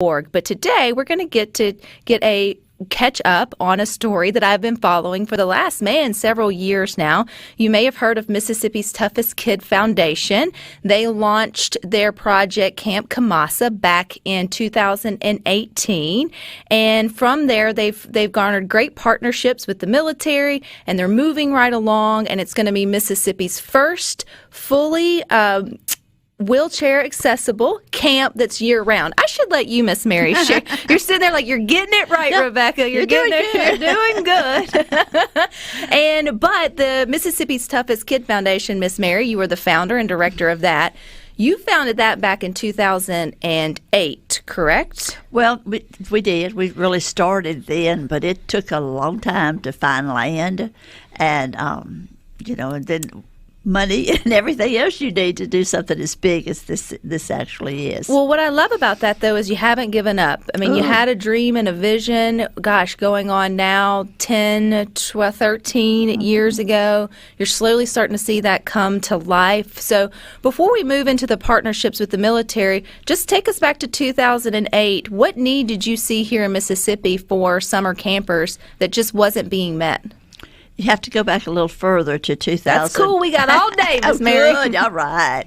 org. But today we're going to get a catch up on a story that I've been following for the last, several years now. You may have heard of Mississippi's Toughest Kid Foundation. They launched their project Camp Kamassa back in 2018. And from there, they've garnered great partnerships with the military, and they're moving right along. And it's going to be Mississippi's first fully wheelchair accessible camp that's year round. I should let you, Miss Mary, share. You're sitting there like you're getting it right, no, Rebecca. You're doing good. You're doing good. But the Mississippi's Toughest Kid Foundation, Miss Mary, you were the founder and director of that. You founded that back in 2008, correct? Well, we did. We really started then, but it took a long time to find land and, and then money and everything else you need to do something as big as this actually is. Well, what I love about that, though, is you haven't given up. I mean, you had a dream and a vision, going on now 10, 12, 13 years ago. You're slowly starting to see that come to life. So before we move into the partnerships with the military, just take us back to 2008. What need did you see here in Mississippi for summer campers that just wasn't being met? You have to go back a little further to 2000. That's cool. We got all day, Miss Mary. Good. All right.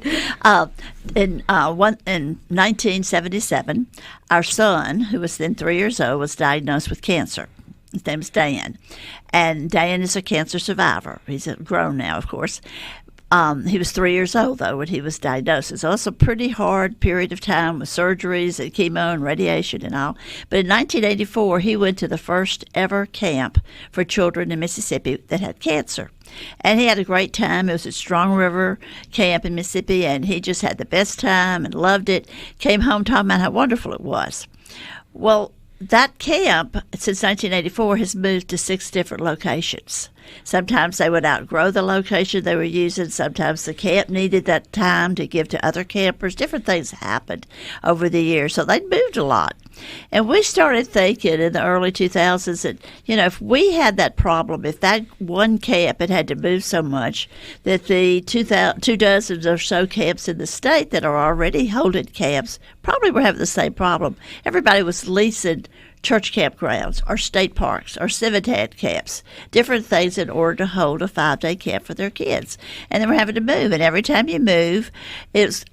In 1977, our son, who was then 3 years old, was diagnosed with cancer. His name is Dan. And Dan is a cancer survivor. He's grown now, of course. He was 3 years old, though, when he was diagnosed. So it's a pretty hard period of time with surgeries and chemo and radiation and all. But in 1984, he went to the first ever camp for children in Mississippi that had cancer. And he had a great time. It was at Strong River Camp in Mississippi, and he just had the best time and loved it. Came home talking about how wonderful it was. Well, that camp, since 1984, has moved to 6 different locations. Sometimes they would outgrow the location they were using. Sometimes the camp needed that time to give to other campers. Different things happened over the years, so they moved a lot. And we started thinking in the early 2000s that, if we had that problem, if that one camp had to move so much, that the 2 dozen or so camps in the state that are already holding camps probably were having the same problem. Everybody was leasing church campgrounds or state parks or civitat camps, different things in order to hold a 5-day camp for their kids. And they were having to move. And every time you move, it was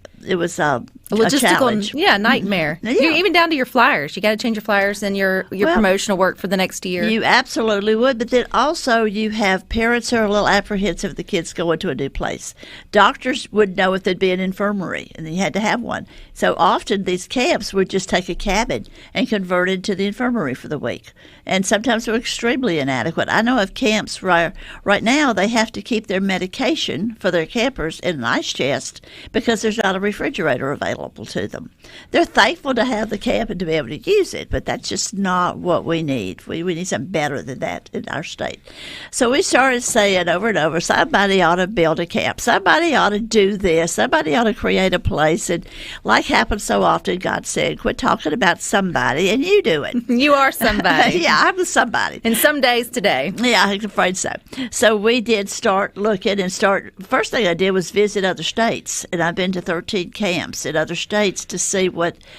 a challenge. Nightmare. Yeah. You're even down to your flyers. You got to change your flyers and your promotional work for the next year. You absolutely would, but then also you have parents who are a little apprehensive of the kids going to a new place. Doctors would know if there'd be an infirmary, and you had to have one. So often these camps would just take a cabin and convert it to the infirmary for the week, and sometimes they're extremely inadequate. I know of camps right now they have to keep their medication for their campers in an ice chest because there's not a refrigerator available to them. They're thankful to have the camp and to be able to use it, but that's just not what we need. We need something better than that in our state. So we started saying over and over, somebody ought to build a camp. Somebody ought to do this. Somebody ought to create a place. And like happens so often, God said, quit talking about somebody and you do it. You are somebody. Yeah, I'm somebody. And some days today. Yeah, I'm afraid so. So we did start looking first thing I did was visit other states. And I've been to 13 camps in other states to see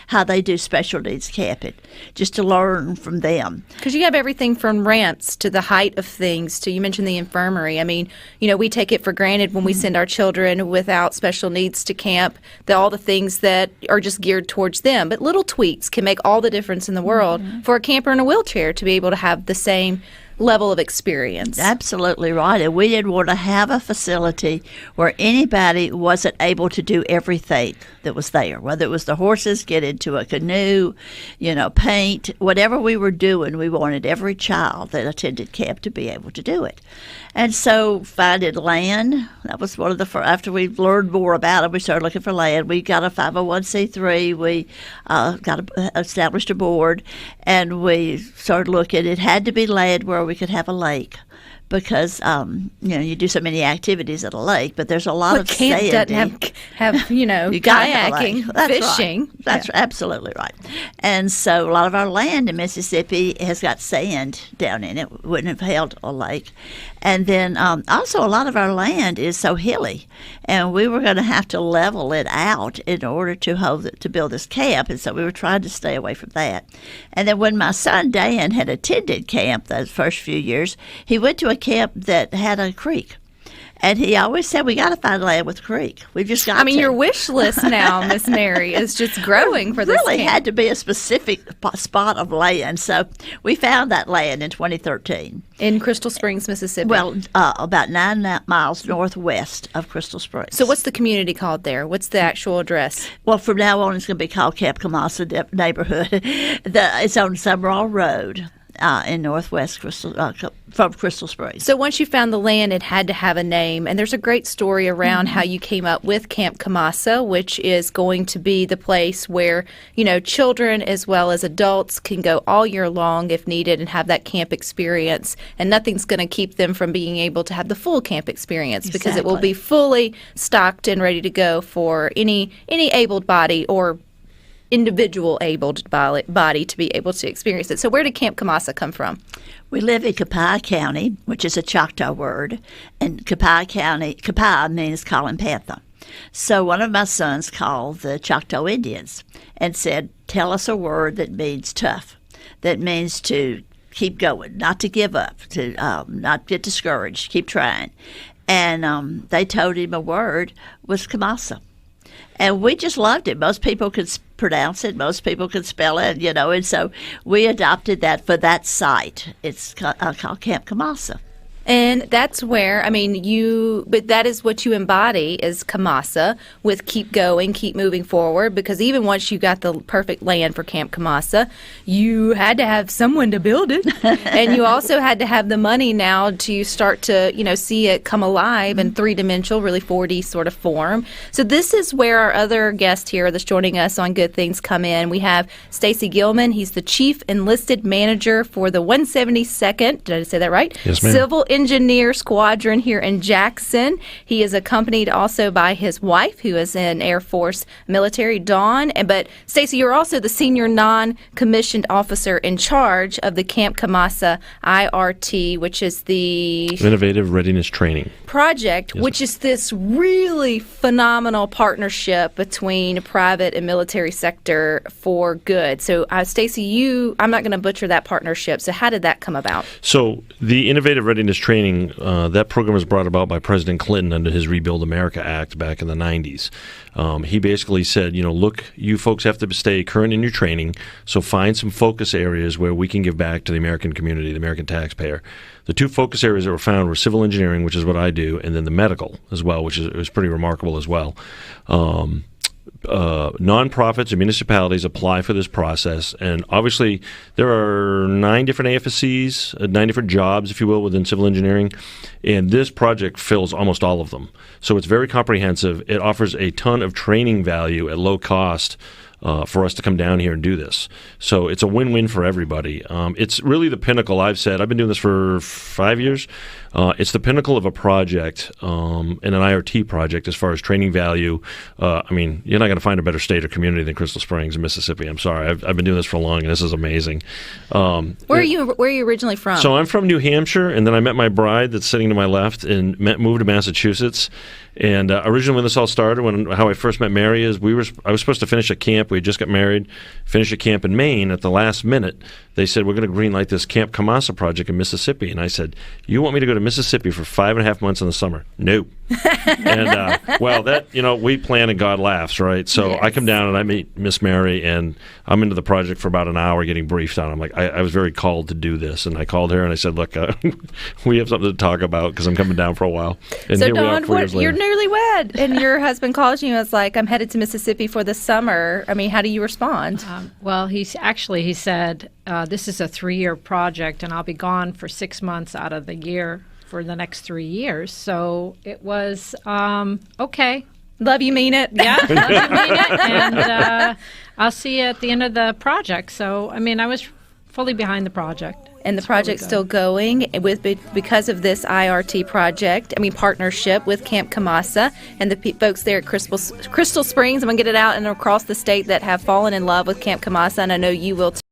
how they do special needs camping, just to learn from them. Because you have everything from ramps to the height of things to, you mentioned the infirmary. I mean, we take it for granted when we send our children without special needs to camp, all the things that are just geared towards them. But little tweaks can make all the difference in the world for a camper in a wheelchair to be able to have the same level of experience. Absolutely right. And we didn't want to have a facility where anybody wasn't able to do everything that was there, whether it was the horses, get into a canoe, paint, whatever we were doing, we wanted every child that attended camp to be able to do it. And so finding land, that was one of the first, after we learned more about it, we started looking for land. We got a 501c3, we established a board, and we started looking. It had to be land where we could have a lake, because you do so many activities at a lake, but there's a lot of camp sandy. doesn't have You gotta have a lake. kayaking, That's fishing. Right. That's absolutely right. And so a lot of our land in Mississippi has got sand down in it. Wouldn't have held a lake. And then also a lot of our land is so hilly, and we were going to have to level it out in order to build this camp, and so we were trying to stay away from that. And then when my son Dan had attended camp those first few years, he went to a camp that had a creek. And he always said, we got to find land with a creek. We've just got to. Your wish list now, Miss Mary, is just growing for this really camp. had to be a specific spot of land. So we found that land in 2013. In Crystal Springs, Mississippi. Well, about 9 miles northwest of Crystal Springs. So what's the community called there? What's the actual address? Well, from now on, it's going to be called Camp Kamassa neighborhood. It's on Summerall Road. In northwest from Crystal Springs. So once you found the land, it had to have a name. And there's a great story around how you came up with Camp Kamassa, which is going to be the place where, children as well as adults can go all year long if needed and have that camp experience. And nothing's going to keep them from being able to have the full camp experience because it will be fully stocked and ready to go for any able body or individual abled body to be able to experience it. So where did Camp Kamassa come from? We live in Copiah County, which is a Choctaw word, and Copiah means calling panther. So one of my sons called the Choctaw Indians and said, tell us a word that means tough, that means to keep going, not to give up, to not get discouraged, keep trying. And they told him a word was Kamassa. And we just loved it. Most people could pronounce it. Most people could spell it, and so we adopted that for that site. It's called Camp Kamassa. And that's where, but that is what you embody is Kamassa with keep going, keep moving forward, because even once you got the perfect land for Camp Kamassa, you had to have someone to build it. And you also had to have the money now to start to, see it come alive in three-dimensional, really 4D sort of form. So this is where our other guest here that's joining us on Good Things come in. We have Stacy Gilman. He's the Chief Enlisted Manager for the 172nd, did I say that right? Yes, ma'am. Civil Engineer Squadron here in Jackson. He is accompanied also by his wife, who is in Air Force military, Dawn. But Stacy, you're also the senior non-commissioned officer in charge of the Camp Kamassa IRT, which is the Innovative Readiness Training project, yes, which is this really phenomenal partnership between private and military sector for good. So, Stacy, I'm not going to butcher that partnership. So how did that come about? So the Innovative Readiness Training, that program was brought about by President Clinton under his Rebuild America Act back in the 90s. He basically said, look, you folks have to stay current in your training, so find some focus areas where we can give back to the American community, the American taxpayer. The two focus areas that were found were civil engineering, which is what I do, and then the medical as well, which was pretty remarkable as well. Nonprofits and municipalities apply for this process, and obviously there are 9 different AFRCs, 9 different jobs, if you will, within civil engineering, and this project fills almost all of them. So it's very comprehensive. It offers a ton of training value at low cost for us to come down here and do this. So it's a win-win for everybody. It's really the pinnacle. I've been doing this for 5 years. It's the pinnacle of a project, and an IRT project as far as training value. You're not going to find a better state or community than Crystal Springs in Mississippi. I'm sorry. I've been doing this for long, and this is amazing. Where are you originally from? So I'm from New Hampshire, and then I met my bride that's sitting to my left and moved to Massachusetts. And originally when this all started, how I first met Mary is I was supposed to finish a camp. We had just got married, finish a camp in Maine. At the last minute, they said, we're going to greenlight this Camp Kamassa project in Mississippi. And I said, you want me to go to Mississippi for 5.5 months in the summer? No. And, we plan and God laughs, right? So yes. I come down and I meet Miss Mary, and I'm into the project for about an hour getting briefed on. I'm like, I was very called to do this. And I called her and I said, look, we have something to talk about because I'm coming down for a while. And so here Dawn, we are 4 years later. You're newlywed, and your husband calls you and is like, I'm headed to Mississippi for the summer. How do you respond? He said, this is a 3-year project, and I'll be gone for 6 months out of the year for the next 3 years. So it was, okay. Love you, mean it. Yeah, love you, mean it. And I'll see you at the end of the project. So, I was fully behind the project. And the project's still going because of this IRT project. Partnership with Camp Kamassa and the folks there at Crystal Springs. I'm going to get it out and across the state that have fallen in love with Camp Kamassa, and I know you will too.